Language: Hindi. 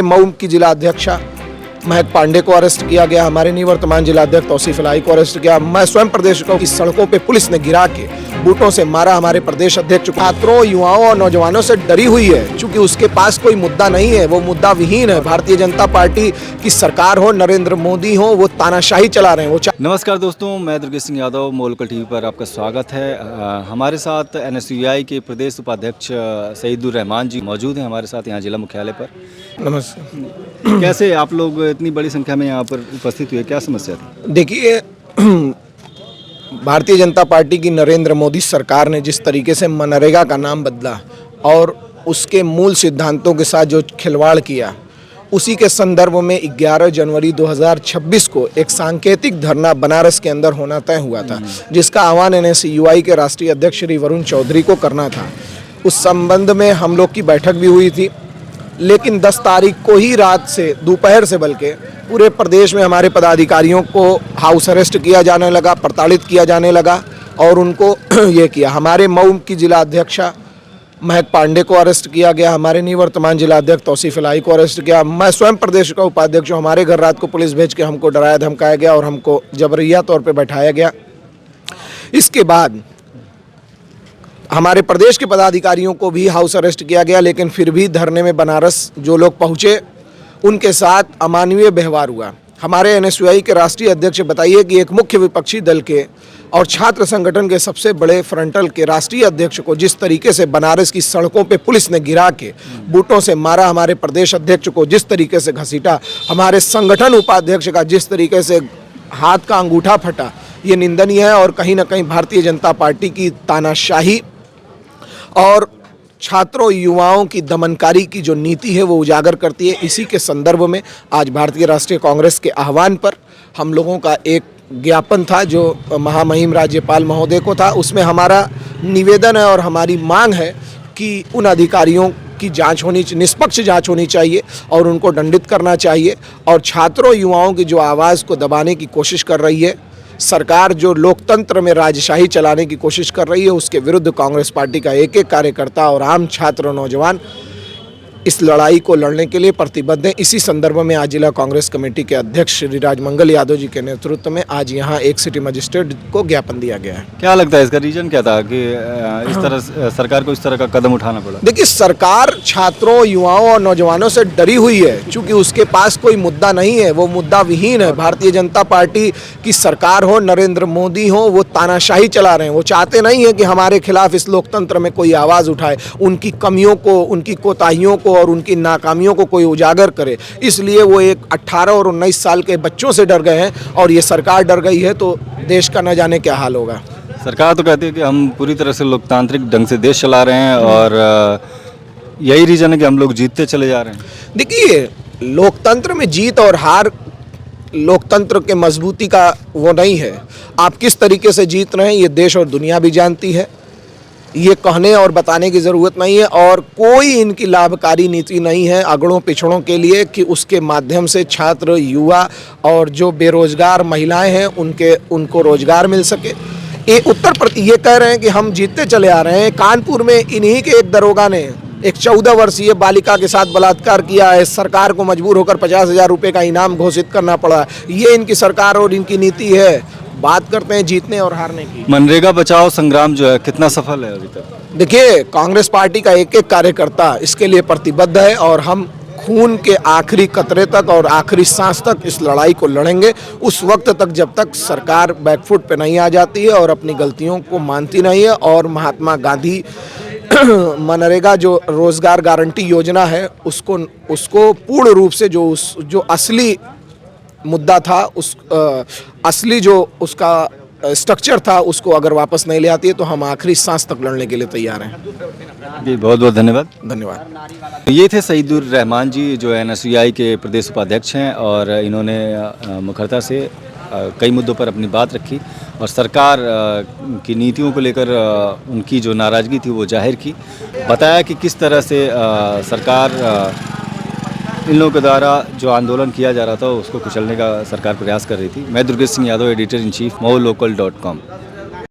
मऊ की जिला अध्यक्षा महक पांडे को अरेस्ट किया गया। हमारे निवर्तमान जिला अध्यक्ष तौसीफ इलाही को अरेस्ट किया। मैं स्वयं प्रदेश को इस सड़कों पे पुलिस ने गिरा के बूटों से मारा। हमारे प्रदेश अध्यक्ष छात्रों, युवाओं और नौजवानों से डरी हुई है, क्योंकि उसके पास कोई मुद्दा नहीं है, वो मुद्दा विहीन है। भारतीय जनता पार्टी की सरकार हो, नरेंद्र मोदी हो, वो तानाशाही चला रहे हैं। वो नमस्कार दोस्तों, मैं दुर्गेश सिंह यादव, मोल लोकल टीवी पर आपका स्वागत है। हमारे साथ NSUI के प्रदेश उपाध्यक्ष सईदुर रहमान जी मौजूद हैं हमारे साथ यहाँ जिला मुख्यालय पर। नमस्कार। कैसे आप लोग इतनी बड़ी संख्या में यहाँ पर उपस्थित हुए, क्या समस्या थी? देखिए, भारतीय जनता पार्टी की नरेंद्र मोदी सरकार ने जिस तरीके से मनरेगा का नाम बदला और उसके मूल सिद्धांतों के साथ जो खिलवाड़ किया, उसी के संदर्भ में 11 जनवरी 2026 को एक सांकेतिक धरना बनारस के अंदर होना तय हुआ था, जिसका आह्वान NSUI के राष्ट्रीय अध्यक्ष श्री वरुण चौधरी को करना था। उस संबंध में हम लोग की बैठक भी हुई थी, लेकिन 10 तारीख को ही रात से, दोपहर से बल्कि पूरे प्रदेश में हमारे पदाधिकारियों को हाउस अरेस्ट किया जाने लगा, प्रताड़ित किया जाने लगा और उनको ये किया। हमारे मऊ की जिला अध्यक्षा महक पांडे को अरेस्ट किया गया। हमारे निवर्तमान जिला अध्यक्ष तौसीफ इलाही को अरेस्ट किया। मैं स्वयं प्रदेश का उपाध्यक्ष हूँ। हमारे घर रात को पुलिस भेज के हमको डराया धमकाया गया और हमको जबरिया तौर पर बैठाया गया। इसके बाद हमारे प्रदेश के पदाधिकारियों को भी हाउस अरेस्ट किया गया, लेकिन फिर भी धरने में बनारस जो लोग पहुँचे उनके साथ अमानवीय व्यवहार हुआ। हमारे NSUI के राष्ट्रीय अध्यक्ष बताइए कि एक मुख्य विपक्षी दल के और छात्र संगठन के सबसे बड़े फ्रंटल के राष्ट्रीय अध्यक्ष को जिस तरीके से बनारस की सड़कों पे पुलिस ने गिरा के बूटों से मारा, हमारे प्रदेश अध्यक्ष को जिस तरीके से घसीटा, हमारे संगठन उपाध्यक्ष का जिस तरीके से हाथ का अंगूठा फटा, ये निंदनीय है और कहीं ना कहीं भारतीय जनता पार्टी की तानाशाही और छात्रों युवाओं की दमनकारी की जो नीति है वो उजागर करती है। इसी के संदर्भ में आज भारतीय राष्ट्रीय कांग्रेस के आह्वान पर हम लोगों का एक ज्ञापन था जो महामहिम राज्यपाल महोदय को था। उसमें हमारा निवेदन है और हमारी मांग है कि उन अधिकारियों की जांच होनी, निष्पक्ष जांच होनी चाहिए और उनको दंडित करना चाहिए। और छात्रों युवाओं की जो आवाज़ को दबाने की कोशिश कर रही है सरकार, जो लोकतंत्र में राजशाही चलाने की कोशिश कर रही है, उसके विरुद्ध कांग्रेस पार्टी का एक एक कार्यकर्ता और आम छात्र नौजवान इस लड़ाई को लड़ने के लिए प्रतिबद्ध हैं। इसी संदर्भ में आज जिला कांग्रेस कमेटी के अध्यक्ष श्री राजमंगल यादव जी के नेतृत्व में आज यहाँ एक सिटी मजिस्ट्रेट को ज्ञापन दिया गया है। क्या लगता है इसका रीजन क्या था कि इस तरह सरकार को इस तरह का कदम उठाना पड़ा? देखिए, सरकार छात्रों, युवाओं और नौजवानों से डरी हुई है, क्योंकि उसके पास कोई मुद्दा नहीं है, वो मुद्दा विहीन है। भारतीय जनता पार्टी की सरकार हो, नरेंद्र मोदी हो, वो तानाशाही चला रहे हैं। वो चाहते नहीं है कि हमारे खिलाफ इस लोकतंत्र में कोई आवाज़ उठाए, उनकी कमियों को, उनकी कोताहियों को और उनकी नाकामियों को कोई उजागर करे। इसलिए वो एक 18 और 19 साल के बच्चों से डर गए हैं और ये सरकार डर गई है तो देश का न जाने क्या हाल होगा। सरकार तो कहती है कि हम पूरी तरह से लोकतांत्रिक ढंग से देश चला रहे हैं और यही रीजन है कि हम लोग जीतते चले जा रहे हैं। देखिए, लोकतंत्र में जीत और हार लोकतंत्र के मजबूती का वो नहीं है। आप किस तरीके से जीत रहे हैं ये देश और दुनिया भी जानती है, ये कहने और बताने की ज़रूरत नहीं है। और कोई इनकी लाभकारी नीति नहीं है अगड़ों पिछड़ों के लिए कि उसके माध्यम से छात्र, युवा और जो बेरोजगार महिलाएं हैं उनको रोजगार मिल सके। ये उत्तर प्रदेश ये कह रहे हैं कि हम जीतते चले आ रहे हैं। कानपुर में इन्हीं के एक दरोगा ने एक 14 वर्षीय बालिका के साथ बलात्कार किया है। सरकार को मजबूर होकर 50,000 रुपये का इनाम घोषित करना पड़ा। ये इनकी सरकार और इनकी नीति है। बात करते हैं जीतने और हारने की। मनरेगा बचाओ संग्राम जो है कितना सफल है अभी तक? देखिए, कांग्रेस पार्टी का एक एक कार्यकर्ता इसके लिए प्रतिबद्ध है और हम खून के आखिरी कतरे तक और आखिरी सांस तक इस लड़ाई को लड़ेंगे, उस वक्त तक जब तक सरकार बैकफुट पे नहीं आ जाती है और अपनी गलतियों को मानती नहीं है। और महात्मा गांधी मनरेगा जो रोजगार गारंटी योजना है उसको पूर्ण रूप से जो असली मुद्दा था, असली जो उसका स्ट्रक्चर था, उसको अगर वापस नहीं ले आती है तो हम आखिरी सांस तक लड़ने के लिए तैयार हैं। जी, बहुत बहुत धन्यवाद। धन्यवाद। ये थे सईदुर रहमान जी जो NSUI के प्रदेश उपाध्यक्ष हैं और इन्होंने मुखरता से कई मुद्दों पर अपनी बात रखी और सरकार की नीतियों को लेकर उनकी जो नाराज़गी थी वो जाहिर की। बताया कि किस तरह से सरकार इन लोगों के द्वारा जो आंदोलन किया जा रहा था उसको कुचलने का सरकार प्रयास कर रही थी। मैं Durgesh Singh Yadav, editor in chief, moolocal.com।